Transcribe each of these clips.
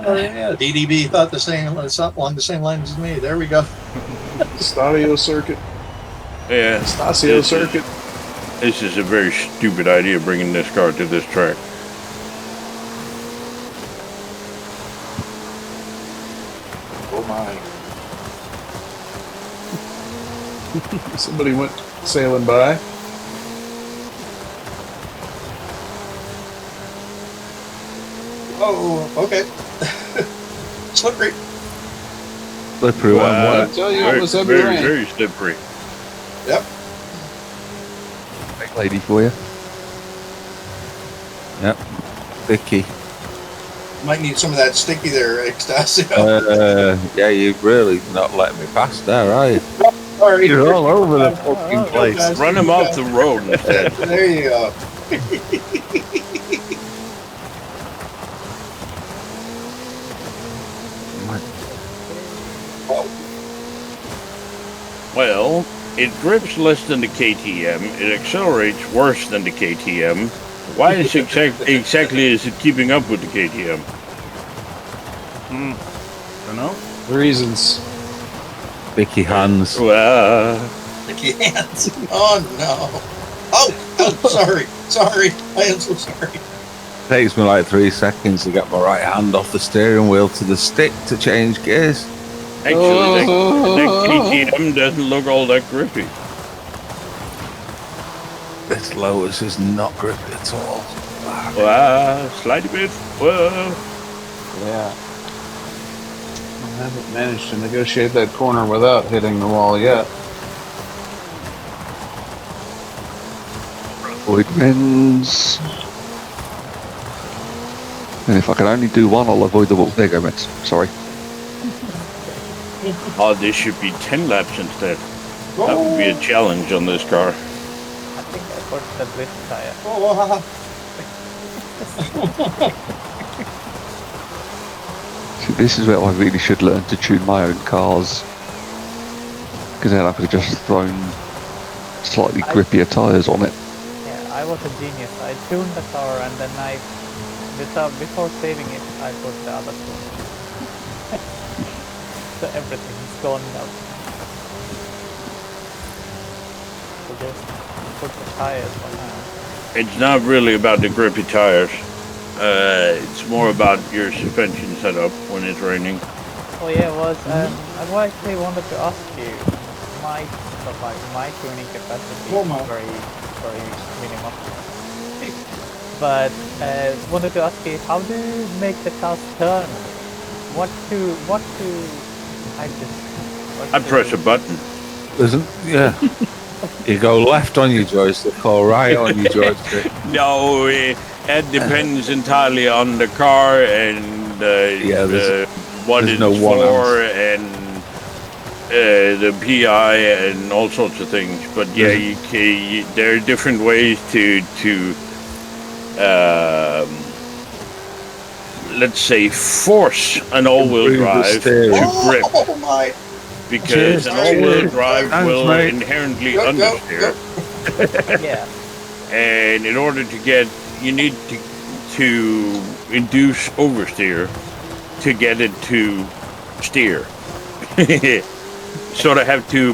yeah, DDB thought the same, along the same lines as me. There we go. Estadio circuit. Yeah. Estadio circuit. This is a very stupid idea, bringing this car to this track. Oh my. Somebody went sailing by. Oh, okay. Slippery. Slippery one. I tell you, it was heavy very, rain. very slippery. Yep. Big lady for you. Yep. Vicky. Might need some of that sticky there, Estadio. Yeah, you're really not letting me pass there, are you? Sorry. You're all over the fucking place. guys. Run him off the road instead. There you go. Well, it grips less than the KTM. It accelerates worse than the KTM. Why is exactly is it keeping up with the KTM? Don't know. Reasons. Vicky hands. Sticky hands. Oh no. Oh, sorry. I am so sorry. Takes me like 3 seconds to get my right hand off the steering wheel to the stick to change gears. Actually, that KTM doesn't look all that grippy. This Lotus is not grippy at all. Slide a bit. Whoa. Yeah. I haven't managed to negotiate that corner without hitting the wall yet. Avoid wins. And if I can only do one, I'll avoid the wall. There you go, Mets. Sorry. Oh, this should be 10 laps instead. That would be a challenge on this car. I think I put the drift tire. See, this is where I really should learn to tune my own cars. Because then I could have just thrown slightly grippier tyres on it. Yeah, I was a genius. I tuned the car and then before saving it, I put the other two. So everything's gone now. So just put the tires for now. It's not really about the grippy tires. It's more about your suspension setup when it's raining. Oh yeah, it was. I actually wanted to ask you. My tuning capacity is very minimal. But wanted to ask you, how do you make the cars turn? I press a button. Yeah. You go left on your joystick or right on your joystick. No, it depends entirely on the car and what it's for and the PI and all sorts of things. But yeah, there are different ways to let's say force an all-wheel drive to grip. Oh my. Because an all-wheel drive will inherently understeer. Yeah. And in order to get, you need to induce oversteer to get it to steer. Sort of have to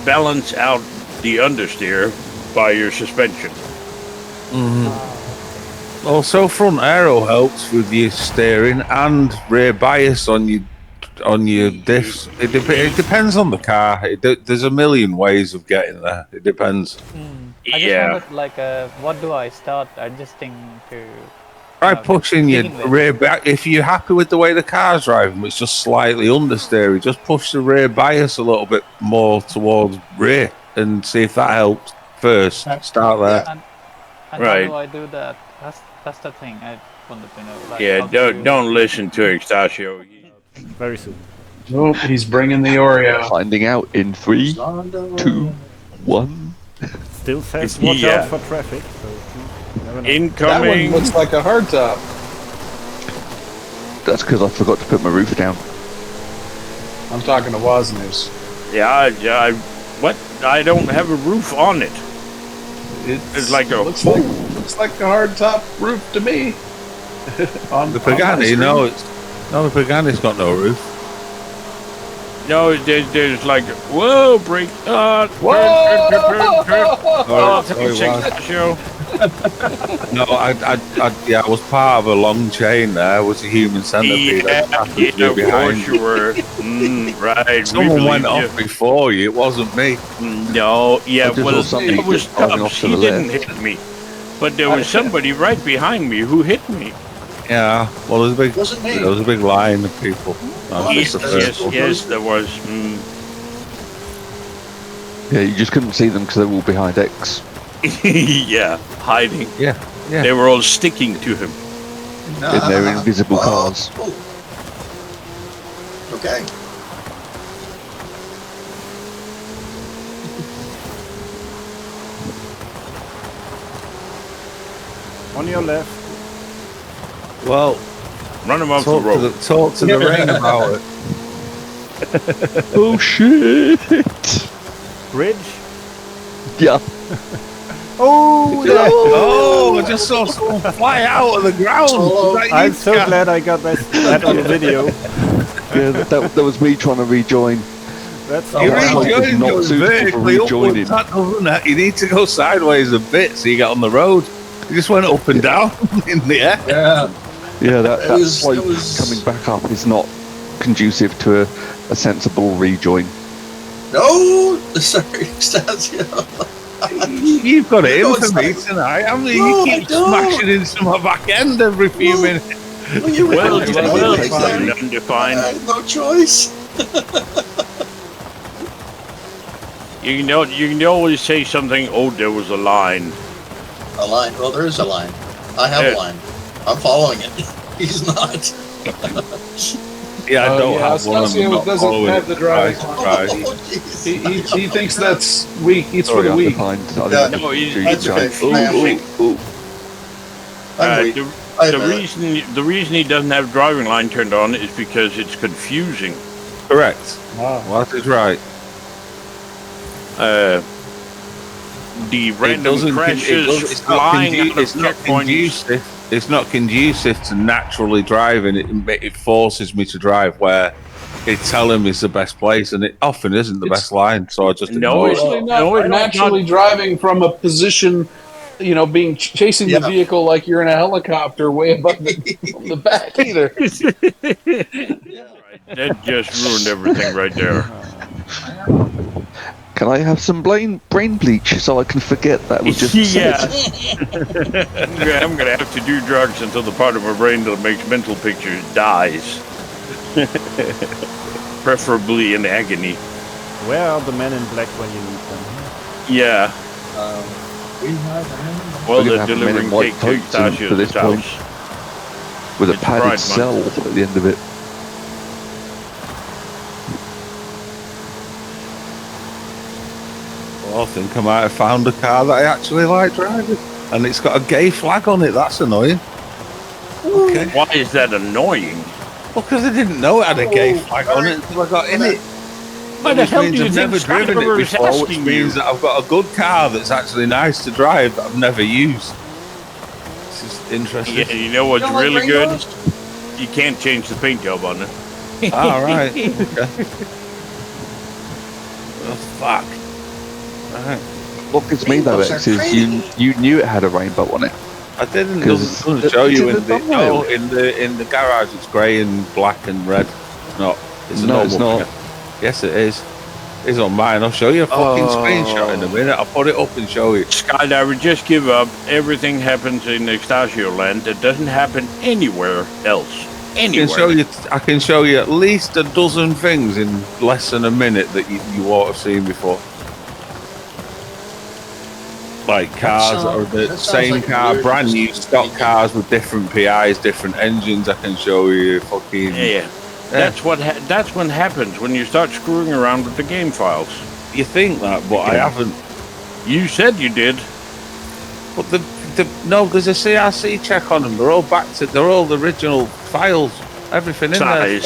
balance out the understeer by your suspension. Mm-hmm. Also, front aero helps with your steering and rear bias on your diffs. It depends on the car. There's a million ways of getting there. It depends. I just wanted, what do I start adjusting to? Try pushing your rear back. If you're happy with the way the car's driving, it's just slightly understeering. Just push the rear bias a little bit more towards rear and see if that helps first. Start there. And right. How do I do that? That's the thing I wanted to know. Don't listen to Estadio. Very soon. Oh, he's bringing the Oreo. Finding out in 3, 2, 1. Still says watch out for traffic. So incoming. That one looks like a hardtop. That's because I forgot to put my roof down. I'm talking to Wozners. Yeah. What? I don't have a roof on it. It's like a looks like a hardtop roof to me. The Pagani, no, the Pagani's got no roof. No, there's like, whoa, break, turn. Show. No, I was part of a long chain there. I was a human centipede. Yeah, of course you were. Right. Someone went off before you. It wasn't me. No, yeah, well, it was driving Tubbs. off to He the didn't left. hit me. But there was somebody right behind me who hit me. Yeah, well, there was a big line of people. Yes, there was. Yeah, you just couldn't see them because they were all behind X. Yeah, hiding. Yeah. They were all sticking to him. In their invisible cars. Okay. On your left. Well, run him off the road. Talk to the rain about it. Oh shit! Bridge? Yeah. Oh, I just saw someone fly out of the ground. I'm so glad I got that on the video. Yeah, that was me trying to rejoin. That's You rejoined not suitable for rejoining. You need to go sideways a bit so you get on the road. You just went up and down in the air. Yeah, that slope coming back up is not conducive to a sensible rejoin. No, sorry, Estadio. You've got it in for me tonight. I mean, No, you keep smashing into my back end every few minutes. Well, I undefined. had no choice. You can always say something. Oh, there was a line. A line? Well, there is a line. I have a line. I'm following it. He's not. Yeah, I don't have one. Estadio doesn't have the driving line. He thinks that's weak. It's for the weak. No, That's okay. I am weak. I'm weak. The reason he doesn't have driving line turned on is because it's confusing. Correct. That is right. The random crashes flying out of checkpoints. It's not conducive to naturally driving. It forces me to drive where it's telling me it's the best place, and it often isn't the best line. So I just ignore it. Especially not naturally driving from a position, chasing the vehicle like you're in a helicopter way above the back either. That just ruined everything right there. Can I have some brain bleach so I can forget that was just Yeah. I'm gonna have to do drugs until the part of my brain that makes mental pictures dies. Preferably in agony. Where are the men in black when you need them? Yeah. Well, they're delivering cake to Stasia's house. With a It's padded Pride cell Month. at the end of it. I think I might have found a car that I actually like driving, and it's got a gay flag on it. That's annoying. Okay. Why is that annoying? Well, because I didn't know it had a gay flag on it until I got in it. Why the Which hell means do you I've think never driven it Skydiver is before, which asking means you? that I've got a good car that's actually nice to drive that I've never used. This is interesting. Yeah, you know what's really good? You can't change the paint job on it. All right. Okay. Oh, fuck. All right. What gives me though, X, is you knew it had a rainbow on it. I didn't. It 'Cause doesn't show you it's in the thumbnail. in the garage. It's grey and black and red. No, it's a No, normal it's not. car. Yes, it is. It's on mine. I'll show you a fucking screenshot in a minute. I'll put it up and show you. Skydiver, just give up. Everything happens in Estadio land. It doesn't happen anywhere else. Anywhere. I can show you at least a dozen things in less than a minute that you won't have seen before. Like cars that are the same like car, weird brand new stock cars with different PIs, different engines. I can show you fucking. Yeah. That's what happens when you start screwing around with the game files. You think that, but I haven't. You said you did. But no, there's a CRC check on them. They're all they're all the original files. Everything in there.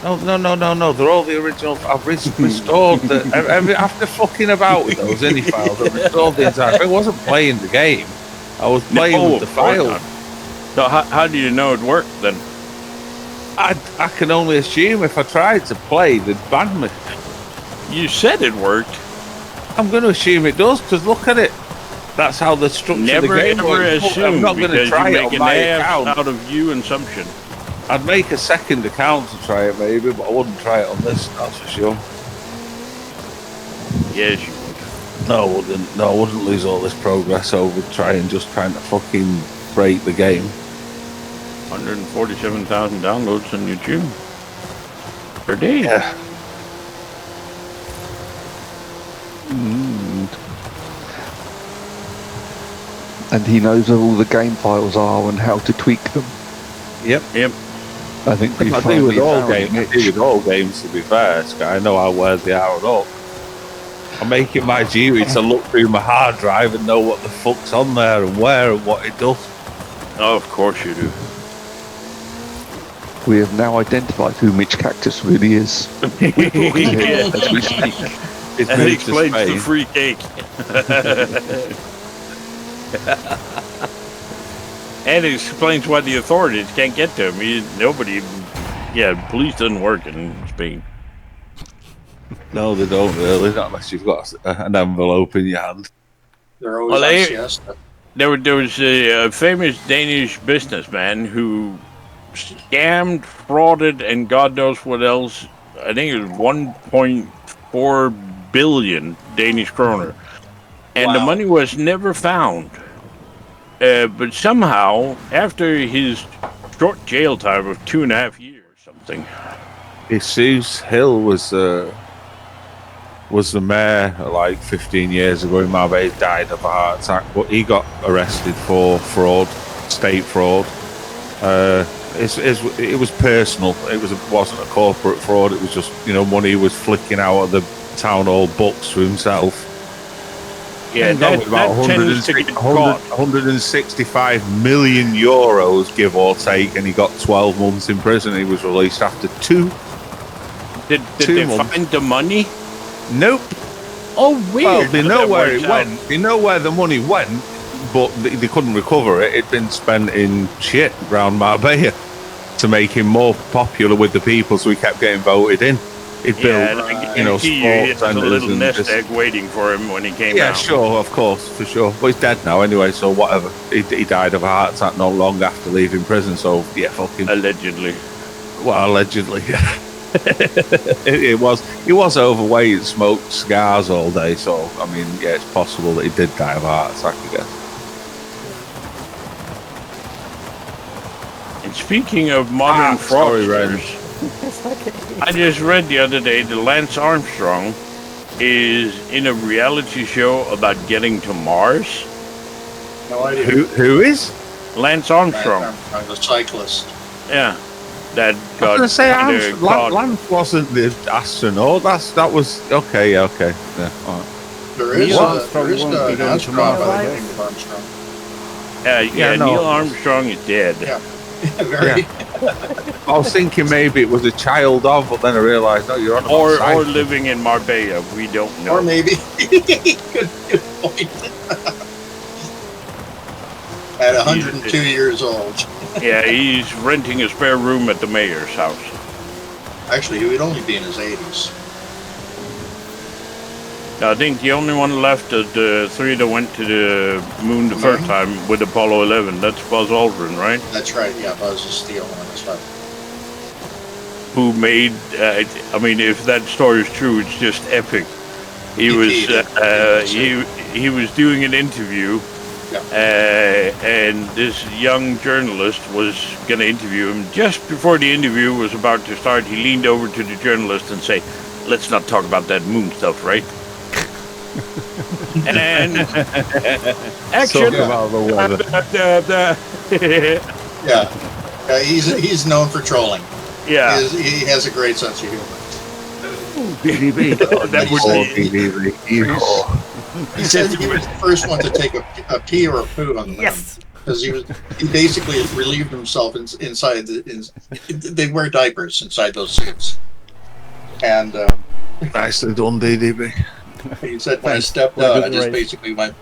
No. They're all the original. I've restored after fucking about with those INI files. I restored the entire thing. I wasn't playing the game. I was playing with the files. So how do you know it worked then? I can only assume if I tried to play, they'd ban me. You said it worked. I'm going to assume it does, because look at it. That's how the structure Never of the game ever works. assume, I'm not going to try you it make on an my ass account. out of you assumption. I'd make a second account to try it maybe, but I wouldn't try it on this, that's for sure. Yes, you would. No, I wouldn't. No, I wouldn't lose all this progress over trying to fucking break the game. 147,000 downloads on YouTube per day. Yeah. And he knows where all the game files are and how to tweak them. Yep. I think we I do with all games. I do with all games, to be fair, Sky. I know how well they are and all. I'm making my duty to look through my hard drive and know what the fuck's on there and where and what it does. Oh, of course you do. We have now identified who Mitch Cactus really is. Yeah. As we speak. It's That moved to explains the Spain. free cake. And it explains why the authorities can't get to him. Police doesn't work in Spain. No, they don't really, not unless you've got an envelope in your hand. They're always on siesta. There was a famous Danish businessman who scammed, frauded, and God knows what else. I think it was 1.4 billion Danish kroner. And the money was never found. But somehow, after his short jail time of 2.5 years or something. Jesus Hill was the mayor like 15 years ago in Marbella. He died of a heart attack, but he got arrested for fraud, state fraud. It was personal. It wasn't a corporate fraud. It was just money he was flicking out of the town hall books for himself. Yeah, that about 165 million euros, give or take, and he got 12 months in prison. He was released after two. Did they find the money? Nope. Oh, weird. Well, they know where it went. They know where the money went, but they couldn't recover it. It'd been spent in shit around Marbella to make him more popular with the people, so he kept getting voted in. It built, sports a little nest egg waiting for him when he came out. Yeah, sure, of course, for sure. But he's dead now anyway, so whatever. He died of a heart attack not long after leaving prison, so yeah, fucking. Allegedly. Well, allegedly, yeah. He was overweight and smoked cigars all day, so I mean, yeah, it's possible that he did die of a heart attack, I guess. And speaking of modern fraudsters, I just read the other day that Lance Armstrong is in a reality show about getting to Mars. No idea. Who is? Lance Armstrong. I'm a cyclist. Yeah. That I was got going to say, caught. Lance wasn't the astronaut. That was okay. Yeah, all right. There is Neil an Armstrong astronaut won't be by going the to name of Armstrong. Neil Armstrong is dead. Yeah. Very. I was thinking maybe it was a child of, but then I realised, no, you're on about Or science. living in Marbella. We don't know. Or maybe. Good point. At 102 years old. Yeah, he's renting a spare room at the mayor's house. Actually, he would only be in his 80s. I think the only one left of the three that went to the moon the first time with Apollo 11, that's Buzz Aldrin, right? That's right, yeah, Buzz is the only one that's left. Who made, if that story is true, it's just epic. He was doing an interview, and this young journalist was going to interview him. Just before the interview was about to start, he leaned over to the journalist and said, "Let's not talk about that moon stuff, right?" And then action. Talk about the weather. Yeah, he's known for trolling. Yeah, he has a great sense of humor. That would be. He said he was the first one to take a pee or a poo on the moon. Yes. Because he basically relieved himself inside they wear diapers inside those suits. And nicely done, DDB. He said when I stepped out, I just basically went.